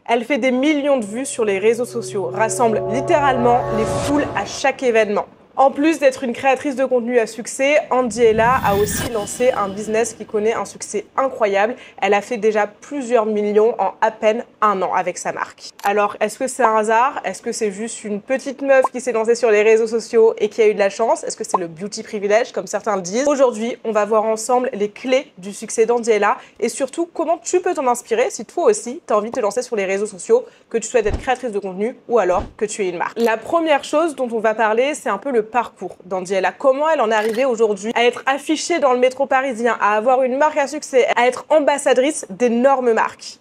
Elle fait des millions de vues sur les réseaux sociaux, rassemble littéralement les foules à chaque événement. En plus d'être une créatrice de contenu à succès, Andiela a aussi lancé un business qui connaît un succès incroyable. Elle a fait déjà plusieurs millions en à peine un an avec sa marque. Alors, est-ce que c'est un hasard? Est-ce que c'est juste une petite meuf qui s'est lancée sur les réseaux sociaux et qui a eu de la chance? Est-ce que c'est le beauty privilège, comme certains le disent? Aujourd'hui, on va voir ensemble les clés du succès d'Andiela et surtout comment tu peux t'en inspirer si toi aussi, tu as envie de te lancer sur les réseaux sociaux, que tu souhaites être créatrice de contenu ou alors que tu es une marque. La première chose dont on va parler, c'est un peu le parcours d'Andiela. Comment elle en est arrivée aujourd'hui à être affichée dans le métro parisien, à avoir une marque à succès, à être ambassadrice d'énormes marques.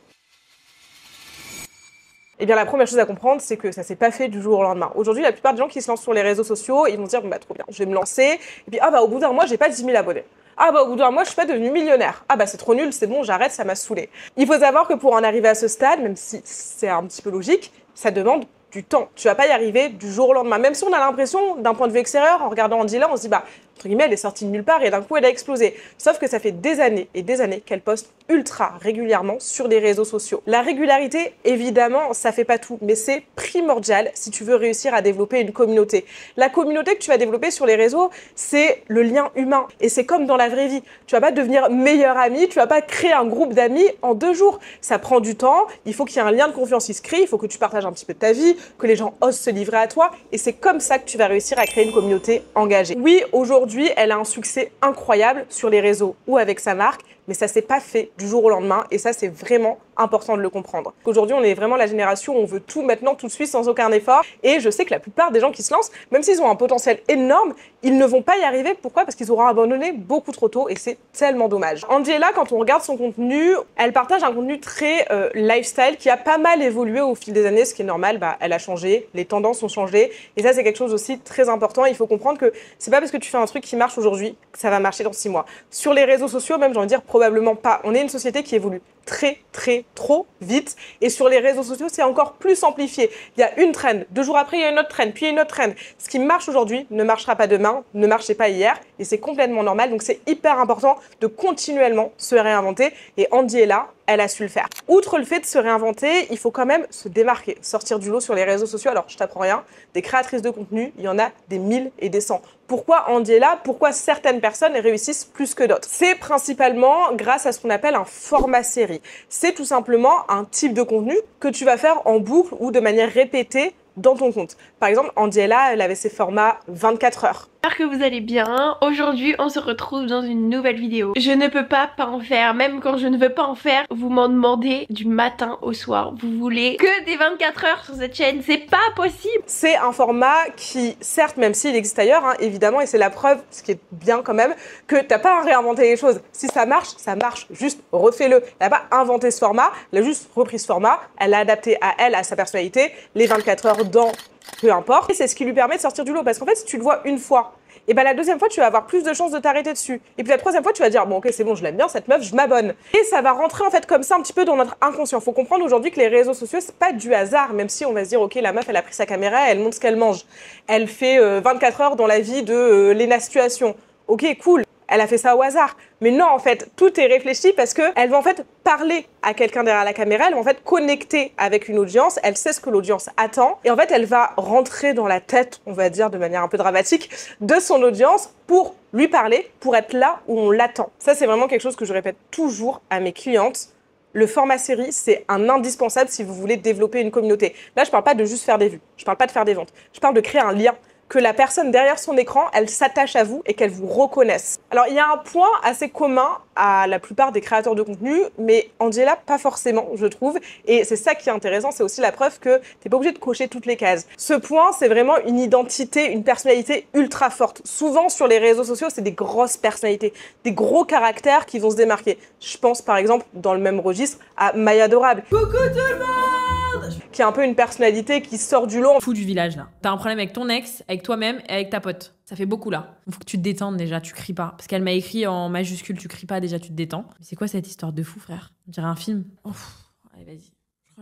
Eh bien, la première chose à comprendre, c'est que ça s'est pas fait du jour au lendemain. Aujourd'hui, la plupart des gens qui se lancent sur les réseaux sociaux, ils vont se dire, bon, bah, trop bien, je vais me lancer. Et puis, au bout d'un mois, j'ai pas 10 000 abonnés. Au bout d'un mois, je suis pas devenue millionnaire. C'est trop nul, c'est bon, j'arrête, ça m'a saoulée. Il faut savoir que pour en arriver à ce stade, même si c'est un petit peu logique, ça demande du temps. Tu vas pas y arriver du jour au lendemain. Même si on a l'impression, d'un point de vue extérieur, en regardant Andiela, on se dit, entre guillemets, elle est sortie de nulle part et d'un coup, elle a explosé. Sauf que ça fait des années et des années qu'elle poste ultra régulièrement sur les réseaux sociaux. La régularité, évidemment, ça fait pas tout, mais c'est primordial si tu veux réussir à développer une communauté. La communauté que tu vas développer sur les réseaux, c'est le lien humain. Et c'est comme dans la vraie vie. Tu vas pas devenir meilleur ami, tu vas pas créer un groupe d'amis en 2 jours. Ça prend du temps, il faut qu'il y ait un lien de confiance qui se crée, il faut que tu partages un petit peu de ta vie, que les gens osent se livrer à toi. Et c'est comme ça que tu vas réussir à créer une communauté engagée. Oui, aujourd'hui, elle a un succès incroyable sur les réseaux ou avec sa marque, mais ça s'est pas fait du jour au lendemain et ça, c'est vraiment important de le comprendre. Aujourd'hui, on est vraiment la génération où on veut tout maintenant, tout de suite, sans aucun effort. Et je sais que la plupart des gens qui se lancent, même s'ils ont un potentiel énorme, ils ne vont pas y arriver. Pourquoi? Parce qu'ils auront abandonné beaucoup trop tôt et c'est tellement dommage. Andiela, quand on regarde son contenu, elle partage un contenu très lifestyle qui a pas mal évolué au fil des années, ce qui est normal. Elle a changé, les tendances ont changé et ça, c'est quelque chose aussi très important. Il faut comprendre que c'est pas parce que tu fais un truc qui marche aujourd'hui que ça va marcher dans 6 mois. Sur les réseaux sociaux, même, j'ai envie de dire probablement pas. On est une société qui évolue trop vite et sur les réseaux sociaux c'est encore plus amplifié. Il y a une trend, 2 jours après il y a une autre trend, puis une autre trend. Ce qui marche aujourd'hui ne marchera pas demain, ne marchait pas hier et c'est complètement normal, donc c'est hyper important de continuellement se réinventer et Andiela, elle a su le faire. Outre le fait de se réinventer, il faut quand même se démarquer, sortir du lot sur les réseaux sociaux. Alors, je t'apprends rien, des créatrices de contenu, il y en a des 1000 et des 100. Pourquoi Andiela? Pourquoi certaines personnes réussissent plus que d'autres? C'est principalement grâce à ce qu'on appelle un format série. C'est tout simplement un type de contenu que tu vas faire en boucle ou de manière répétée dans ton compte. Par exemple, Andiela, elle avait ses formats 24 heures. J'espère que vous allez bien. Aujourd'hui, on se retrouve dans une nouvelle vidéo. Je ne peux pas en faire, même quand je ne veux pas en faire, vous m'en demandez du matin au soir. Vous voulez que des 24 heures sur cette chaîne, c'est pas possible. C'est un format qui, certes, même s'il existe ailleurs, évidemment, et c'est la preuve, ce qui est bien quand même, que t'as pas à réinventer les choses. Si ça marche, juste refais-le. Elle n'a pas inventé ce format, elle a juste repris ce format, elle l'a adapté à elle, à sa personnalité, les 24 heures dans peu importe. Et c'est ce qui lui permet de sortir du lot. Parce qu'en fait, si tu le vois une fois, et la deuxième fois, tu vas avoir plus de chances de t'arrêter dessus. Et puis la troisième fois, tu vas dire, bon, ok, c'est bon, je l'aime bien, cette meuf, je m'abonne. Et ça va rentrer en fait comme ça un petit peu dans notre inconscient. Faut comprendre aujourd'hui que les réseaux sociaux, c'est pas du hasard, même si on va se dire, ok, la meuf, elle a pris sa caméra, elle montre ce qu'elle mange. Elle fait 24 heures dans la vie de Léna Situation. Ok, cool. Elle a fait ça au hasard. Mais non, en fait, tout est réfléchi parce qu'elle va en fait parler à quelqu'un derrière la caméra, elle va en fait connecter avec une audience, elle sait ce que l'audience attend et en fait, elle va rentrer dans la tête, on va dire de manière un peu dramatique, de son audience pour lui parler, pour être là où on l'attend. Ça, c'est vraiment quelque chose que je répète toujours à mes clientes. Le format série, c'est un indispensable si vous voulez développer une communauté. Là, je parle pas de juste faire des vues, je parle pas de faire des ventes, je parle de créer un lien. Que la personne derrière son écran, elle s'attache à vous et qu'elle vous reconnaisse. Alors, il y a un point assez commun à la plupart des créateurs de contenu, mais Andiela, pas forcément, je trouve. Et c'est ça qui est intéressant, c'est aussi la preuve que t'es pas obligé de cocher toutes les cases. Ce point, c'est vraiment une identité, une personnalité ultra forte. Souvent, sur les réseaux sociaux, c'est des grosses personnalités, des gros caractères qui vont se démarquer. Je pense, par exemple, dans le même registre, à Maya Adorable. Coucou tout le monde! Qui a un peu une personnalité qui sort du lot. Fou du village, là. T'as un problème avec ton ex, avec toi-même et avec ta pote. Ça fait beaucoup, là. Il faut que tu te détendes, déjà, tu cries pas. Parce qu'elle m'a écrit en majuscule, tu cries pas, déjà, tu te détends. Mais c'est quoi cette histoire de fou, frère? On dirait un film. Allez, vas-y.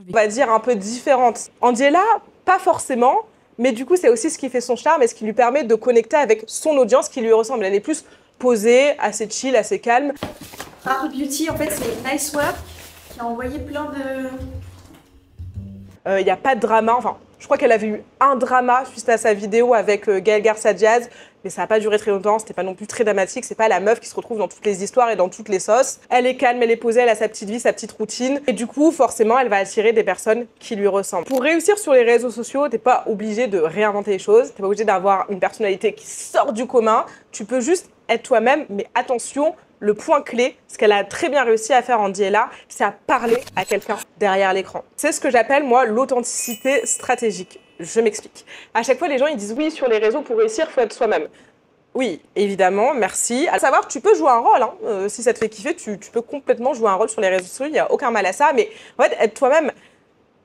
On va dire un peu différente. Andiela, pas forcément, mais du coup, c'est aussi ce qui fait son charme et ce qui lui permet de connecter avec son audience qui lui ressemble. Elle est plus posée, assez chill, assez calme. Art Beauty, en fait, c'est Nice Work qui a envoyé plein Il n'y a pas de drama. Enfin, je crois qu'elle avait eu un drama suite à sa vidéo avec Gaël Garcia Diaz, mais ça n'a pas duré très longtemps, c'était pas non plus très dramatique, c'est pas la meuf qui se retrouve dans toutes les histoires et dans toutes les sauces. Elle est calme, elle est posée, elle a sa petite vie, sa petite routine, et du coup, forcément, elle va attirer des personnes qui lui ressemblent. Pour réussir sur les réseaux sociaux, t'es pas obligé de réinventer les choses, t'es pas obligé d'avoir une personnalité qui sort du commun, tu peux juste être toi-même, mais attention, le point clé, ce qu'elle a très bien réussi à faire Andiella, c'est à parler à quelqu'un derrière l'écran. C'est ce que j'appelle, moi, l'authenticité stratégique. Je m'explique. À chaque fois, les gens, ils disent oui, sur les réseaux, pour réussir, il faut être soi-même. Oui, évidemment, merci. À savoir, tu peux jouer un rôle. Si ça te fait kiffer, tu peux complètement jouer un rôle sur les réseaux sociaux. Il n'y a aucun mal à ça. Mais en fait, être toi-même,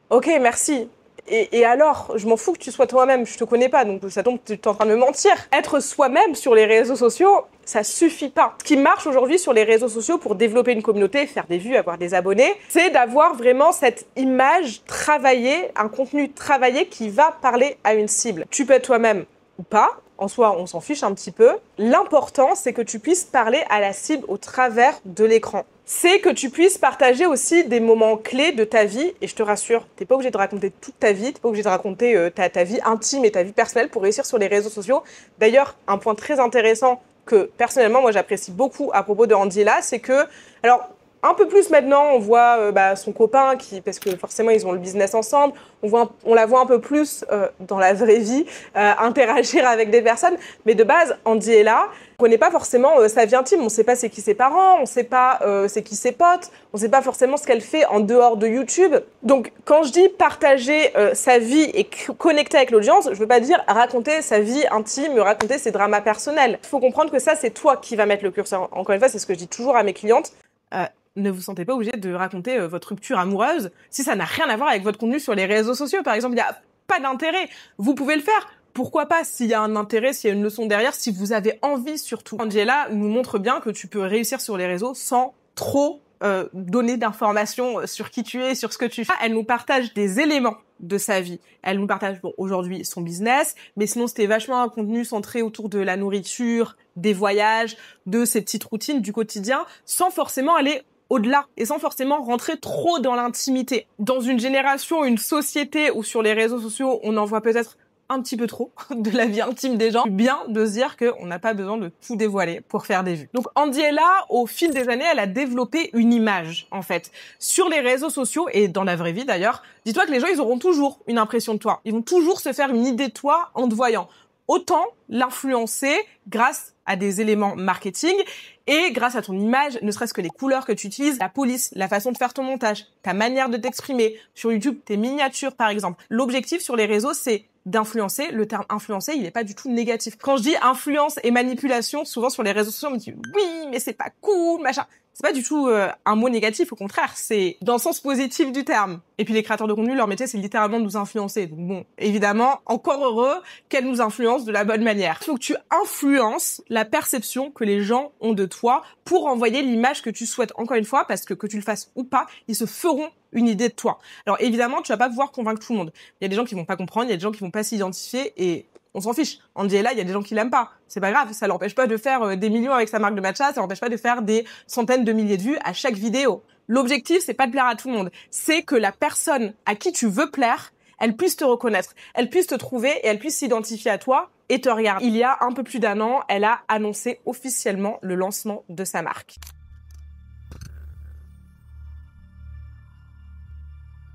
ok, merci. Et alors, je m'en fous que tu sois toi-même, je te connais pas, donc ça tombe, tu es en train de me mentir. Être soi-même sur les réseaux sociaux, ça suffit pas. Ce qui marche aujourd'hui sur les réseaux sociaux pour développer une communauté, faire des vues, avoir des abonnés, c'est d'avoir vraiment cette image travaillée, un contenu travaillé qui va parler à une cible. Tu peux être toi-même ou pas. En soi, on s'en fiche un petit peu. L'important, c'est que tu puisses parler à la cible au travers de l'écran. C'est que tu puisses partager aussi des moments clés de ta vie. Et je te rassure, t'es pas obligé de raconter toute ta vie, t'es pas obligé de raconter ta vie intime et ta vie personnelle pour réussir sur les réseaux sociaux. D'ailleurs, un point très intéressant que personnellement, moi j'apprécie beaucoup à propos de Andiella, c'est que, alors, un peu plus maintenant, on voit son copain, parce que forcément ils ont le business ensemble, on la voit un peu plus dans la vraie vie, interagir avec des personnes. Mais de base, Andiella, on connaît pas forcément sa vie intime, on sait pas c'est qui ses parents, on sait pas c'est qui ses potes, on sait pas forcément ce qu'elle fait en dehors de YouTube. Donc quand je dis partager sa vie et connecter avec l'audience, je veux pas dire raconter sa vie intime, raconter ses dramas personnels. Il faut comprendre que ça, c'est toi qui vas mettre le curseur. Encore une fois, c'est ce que je dis toujours à mes clientes. Ne vous sentez pas obligé de raconter votre rupture amoureuse si ça n'a rien à voir avec votre contenu sur les réseaux sociaux. Par exemple, il n'y a pas d'intérêt. Vous pouvez le faire. Pourquoi pas s'il y a un intérêt, s'il y a une leçon derrière, si vous avez envie surtout. Andiella nous montre bien que tu peux réussir sur les réseaux sans trop donner d'informations sur qui tu es, sur ce que tu fais. Elle nous partage des éléments de sa vie. Elle nous partage aujourd'hui son business, mais sinon c'était vachement un contenu centré autour de la nourriture, des voyages, de ses petites routines du quotidien, sans forcément aller au-delà et sans forcément rentrer trop dans l'intimité. Dans une génération, une société où sur les réseaux sociaux, on en voit peut-être un petit peu trop de la vie intime des gens, bien de se dire qu'on n'a pas besoin de tout dévoiler pour faire des vues. Donc Andiella, au fil des années, elle a développé une image, en fait. Sur les réseaux sociaux et dans la vraie vie d'ailleurs, dis-toi que les gens, ils auront toujours une impression de toi. Ils vont toujours se faire une idée de toi en te voyant. Autant l'influencer grâce à des éléments marketing et grâce à ton image, ne serait-ce que les couleurs que tu utilises, la police, la façon de faire ton montage, ta manière de t'exprimer. Sur YouTube, tes miniatures, par exemple. L'objectif sur les réseaux, c'est d'influencer. Le terme influencer, il n'est pas du tout négatif. Quand je dis influence et manipulation, souvent sur les réseaux sociaux, on me dit oui, mais c'est pas cool, machin. C'est pas du tout un mot négatif, au contraire, c'est dans le sens positif du terme. Et puis les créateurs de contenu, leur métier, c'est littéralement de nous influencer. Donc bon, évidemment, encore heureux qu'elles nous influencent de la bonne manière. Il faut que tu influences la perception que les gens ont de toi pour envoyer l'image que tu souhaites. Encore une fois, parce que tu le fasses ou pas, ils se feront une idée de toi. Alors évidemment, tu vas pas pouvoir convaincre tout le monde. Il y a des gens qui vont pas comprendre, il y a des gens qui vont pas s'identifier et on s'en fiche. Andiella, il y a des gens qui l'aiment pas. C'est pas grave, ça l'empêche pas de faire des millions avec sa marque de matcha, ça l'empêche pas de faire des centaines de milliers de vues à chaque vidéo. L'objectif, c'est pas de plaire à tout le monde. C'est que la personne à qui tu veux plaire, elle puisse te reconnaître, elle puisse te trouver et elle puisse s'identifier à toi et te regarder. Il y a un peu plus d'un an, elle a annoncé officiellement le lancement de sa marque.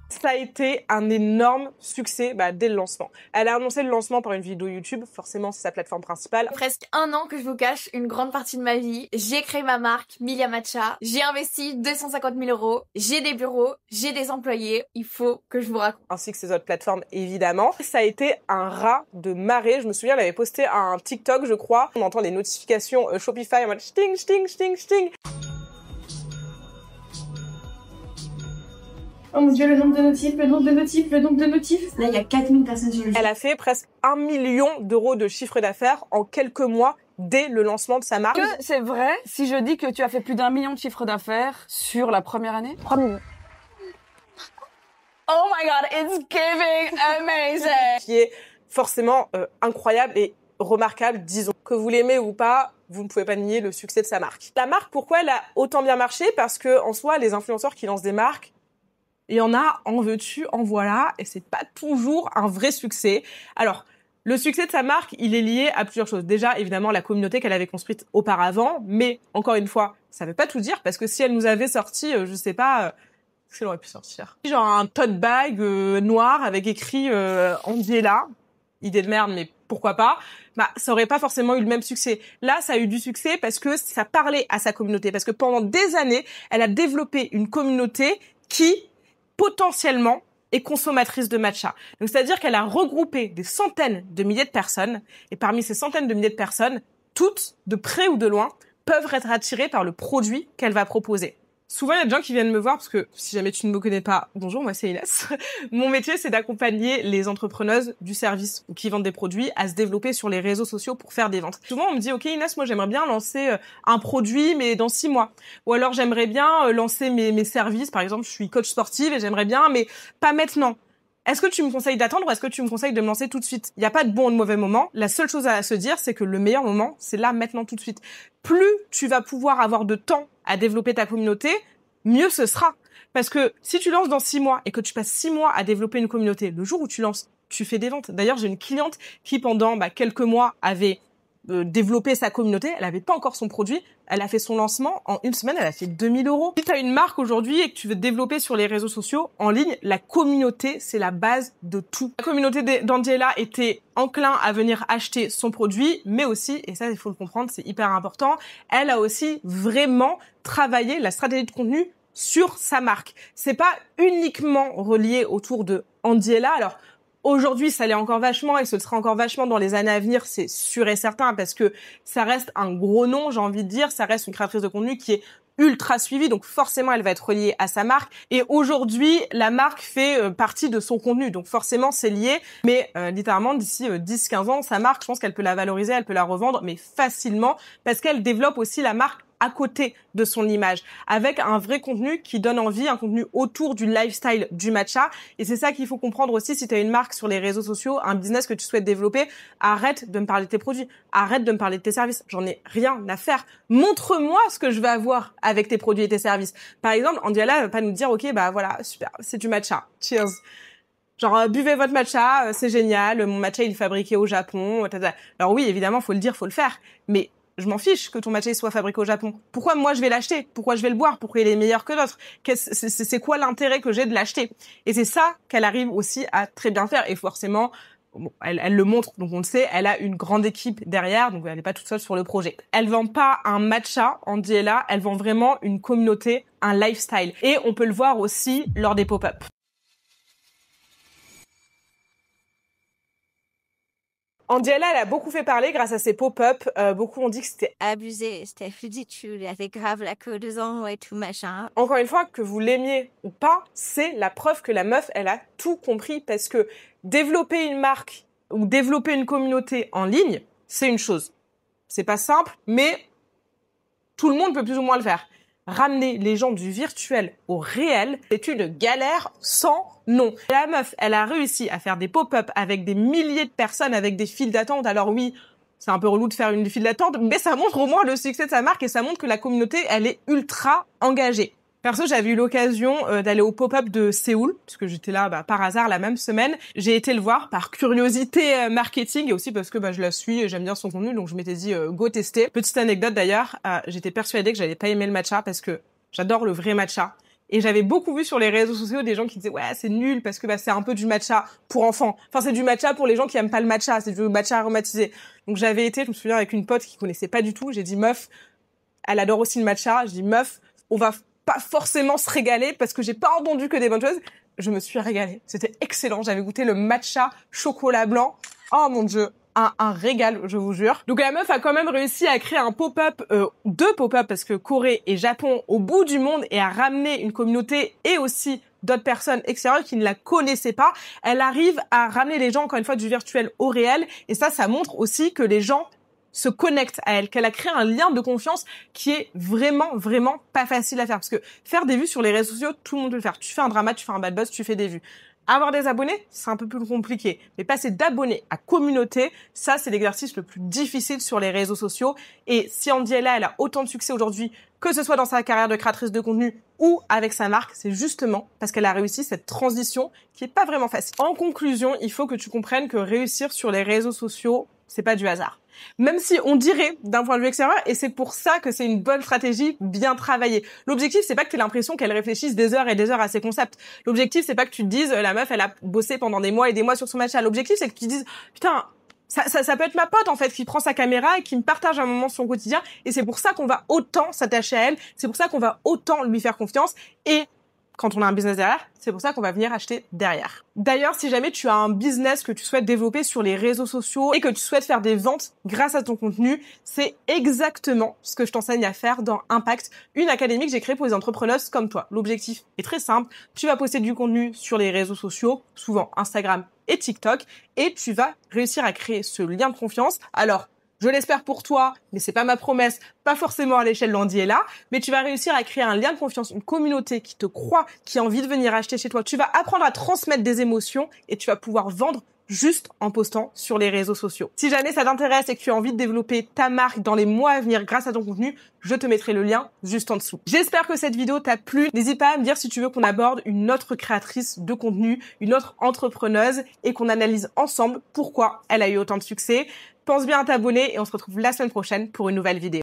Ça a été un énorme succès dès le lancement. Elle a annoncé le lancement par une vidéo YouTube, forcément c'est sa plateforme principale. Presque un an que je vous cache une grande partie de ma vie. J'ai créé ma marque Milia Matcha. J'ai investi 250 000 €. J'ai des bureaux, j'ai des employés. Il faut que je vous raconte. Ainsi que ses autres plateformes évidemment. Ça a été un raz de marée. Je me souviens, elle avait posté un TikTok je crois. On entend les notifications Shopify en mode sting, sting, sting, sting. Oh mon dieu, le nombre de notifs. Là, il y a 4000 personnes sur le jeu. Elle a fait presque 1 million d'euros de chiffre d'affaires en quelques mois dès le lancement de sa marque. Que c'est vrai si je dis que tu as fait plus d'1 million de chiffre d'affaires sur la première année? 3 millions. Oh my god, it's giving amazing! Qui est forcément incroyable et remarquable, disons. Que vous l'aimez ou pas, vous ne pouvez pas nier le succès de sa marque. La marque, pourquoi elle a autant bien marché? Parce que en soi, les influenceurs qui lancent des marques, Il y en a, en veux-tu, en voilà, et c'est pas toujours un vrai succès. Alors, le succès de sa marque, il est lié à plusieurs choses. Déjà, évidemment, la communauté qu'elle avait construite auparavant, mais encore une fois, ça veut pas tout dire, parce que si elle nous avait sorti, je sais pas, qu'est-ce qu'elle aurait pu sortir? Genre un tote bag noir avec écrit Angela, idée de merde, mais pourquoi pas? Bah, ça aurait pas forcément eu le même succès. Là, ça a eu du succès parce que ça parlait à sa communauté, parce que pendant des années, elle a développé une communauté qui potentiellement est consommatrice de matcha. Donc c'est-à-dire qu'elle a regroupé des centaines de milliers de personnes, et parmi ces centaines de milliers de personnes, toutes, de près ou de loin, peuvent être attirées par le produit qu'elle va proposer. Souvent, il y a des gens qui viennent me voir parce que, si jamais tu ne me connais pas, bonjour, moi c'est Inès. Mon métier, c'est d'accompagner les entrepreneuses du service ou qui vendent des produits à se développer sur les réseaux sociaux pour faire des ventes. Souvent, on me dit, OK, Inès, moi j'aimerais bien lancer un produit, mais dans 6 mois. Ou alors, j'aimerais bien lancer mes services. Par exemple, je suis coach sportive et j'aimerais bien, mais pas maintenant. Est-ce que tu me conseilles d'attendre ou est-ce que tu me conseilles de me lancer tout de suite? Il n'y a pas de bon ou de mauvais moment. La seule chose à se dire, c'est que le meilleur moment, c'est là, maintenant, tout de suite. Plus tu vas pouvoir avoir de temps à développer ta communauté, mieux ce sera. Parce que si tu lances dans 6 mois et que tu passes 6 mois à développer une communauté, le jour où tu lances, tu fais des ventes. D'ailleurs, j'ai une cliente qui, pendant quelques mois, avait développé sa communauté. Elle avait pas encore son produit. Elle a fait son lancement. En une semaine, elle a fait 2000 €. Si tu as une marque aujourd'hui et que tu veux te développer sur les réseaux sociaux, en ligne, la communauté, c'est la base de tout. La communauté d'Angela était enclin à venir acheter son produit, mais aussi, et ça, il faut le comprendre, c'est hyper important, elle a aussi vraiment travaillé la stratégie de contenu sur sa marque. C'est pas uniquement relié autour de Angela. Alors, aujourd'hui, ça l'est encore vachement et ce sera encore vachement dans les années à venir, c'est sûr et certain, parce que ça reste un gros nom, j'ai envie de dire, ça reste une créatrice de contenu qui est ultra suivie, donc forcément elle va être reliée à sa marque. Et aujourd'hui, la marque fait partie de son contenu, donc forcément c'est lié, mais littéralement d'ici 10-15 ans, sa marque, je pense qu'elle peut la valoriser, elle peut la revendre, mais facilement, parce qu'elle développe aussi la marque à côté de son image, avec un vrai contenu qui donne envie, un contenu autour du lifestyle du matcha. Et c'est ça qu'il faut comprendre aussi si tu as une marque sur les réseaux sociaux, un business que tu souhaites développer, arrête de me parler de tes produits, arrête de me parler de tes services. J'en ai rien à faire. Montre-moi ce que je vais avoir avec tes produits et tes services. Par exemple, Angela va pas nous dire, OK, bah voilà, super, c'est du matcha. Cheers. Genre, buvez votre matcha, c'est génial, mon matcha il est fabriqué au Japon. Alors oui, évidemment, faut le dire, faut le faire. Mais je m'en fiche que ton matcha soit fabriqué au Japon. Pourquoi moi je vais l'acheter? Pourquoi je vais le boire? Pourquoi il est meilleur que d'autres? C'est quoi l'intérêt que j'ai de l'acheter? Et c'est ça qu'elle arrive aussi à très bien faire. Et forcément, bon, elle le montre, donc on le sait, elle a une grande équipe derrière, donc elle n'est pas toute seule sur le projet. Elle vend pas un matcha, Angela, elle vend vraiment une communauté, un lifestyle. Et on peut le voir aussi lors des pop-up. Angela, elle a beaucoup fait parler grâce à ses pop-up. Beaucoup ont dit que c'était abusé, c'était ridicule, il y avait grave la queue dedans et tout machin. Encore une fois, que vous l'aimiez ou pas, c'est la preuve que la meuf, elle a tout compris, parce que développer une marque ou développer une communauté en ligne, c'est une chose. C'est pas simple, mais tout le monde peut plus ou moins le faire. Ramener les gens du virtuel au réel, c'est une galère sans nom. La meuf, elle a réussi à faire des pop-up avec des milliers de personnes, avec des files d'attente. Alors oui, c'est un peu relou de faire une file d'attente, mais ça montre au moins le succès de sa marque et ça montre que la communauté, elle est ultra engagée. Perso, j'avais eu l'occasion d'aller au pop-up de Séoul, puisque j'étais là par hasard la même semaine. J'ai été le voir par curiosité marketing et aussi parce que je la suis et j'aime bien son contenu, donc je m'étais dit go tester. Petite anecdote d'ailleurs, j'étais persuadée que j'allais pas aimer le matcha parce que j'adore le vrai matcha. Et j'avais beaucoup vu sur les réseaux sociaux des gens qui disaient ouais c'est nul parce que c'est un peu du matcha pour enfants. Enfin c'est du matcha pour les gens qui aiment pas le matcha, c'est du matcha aromatisé. Donc j'avais été, je me souviens, avec une pote qui connaissait pas du tout. J'ai dit meuf, elle adore aussi le matcha. Je dis meuf, on va pas forcément se régaler parce que j'ai pas entendu que des bonnes choses. Je me suis régalée. C'était excellent. J'avais goûté le matcha chocolat blanc. Oh mon Dieu. Un régal, je vous jure. Donc la meuf a quand même réussi à créer un pop-up, 2 pop-up parce que Corée et Japon au bout du monde et à ramener une communauté et aussi d'autres personnes extérieures qui ne la connaissaient pas. Elle arrive à ramener les gens, encore une fois, du virtuel au réel. Et ça montre aussi que les gens se connectent à elle, qu'elle a créé un lien de confiance qui est vraiment, vraiment pas facile à faire. Parce que faire des vues sur les réseaux sociaux, tout le monde peut le faire. Tu fais un drama, tu fais un bad buzz, tu fais des vues. Avoir des abonnés, c'est un peu plus compliqué. Mais passer d'abonnés à communauté, ça, c'est l'exercice le plus difficile sur les réseaux sociaux. Et si Andiella, elle a autant de succès aujourd'hui, que ce soit dans sa carrière de créatrice de contenu ou avec sa marque, c'est justement parce qu'elle a réussi cette transition qui est pas vraiment facile. En conclusion, il faut que tu comprennes que réussir sur les réseaux sociaux, c'est pas du hasard. Même si on dirait d'un point de vue extérieur, et c'est pour ça que c'est une bonne stratégie bien travaillée. L'objectif, c'est pas que tu aies l'impression qu'elle réfléchisse des heures et des heures à ses concepts. L'objectif, c'est pas que tu te dises, la meuf, elle a bossé pendant des mois et des mois sur son matcha. L'objectif, c'est que tu te dises, putain, ça peut être ma pote, en fait, qui prend sa caméra et qui me partage un moment de son quotidien. Et c'est pour ça qu'on va autant s'attacher à elle. C'est pour ça qu'on va autant lui faire confiance. Et quand on a un business derrière, c'est pour ça qu'on va venir acheter derrière. D'ailleurs, si jamais tu as un business que tu souhaites développer sur les réseaux sociaux et que tu souhaites faire des ventes grâce à ton contenu, c'est exactement ce que je t'enseigne à faire dans Impact, une académie que j'ai créée pour les entrepreneuses comme toi. L'objectif est très simple. Tu vas poster du contenu sur les réseaux sociaux, souvent Instagram et TikTok, et tu vas réussir à créer ce lien de confiance. Alors, je l'espère pour toi, mais c'est pas ma promesse, pas forcément à l'échelle d'Andiella, mais tu vas réussir à créer un lien de confiance, une communauté qui te croit, qui a envie de venir acheter chez toi. Tu vas apprendre à transmettre des émotions et tu vas pouvoir vendre juste en postant sur les réseaux sociaux. Si jamais ça t'intéresse et que tu as envie de développer ta marque dans les mois à venir grâce à ton contenu, je te mettrai le lien juste en dessous. J'espère que cette vidéo t'a plu. N'hésite pas à me dire si tu veux qu'on aborde une autre créatrice de contenu, une autre entrepreneuse et qu'on analyse ensemble pourquoi elle a eu autant de succès. Pense bien à t'abonner et on se retrouve la semaine prochaine pour une nouvelle vidéo.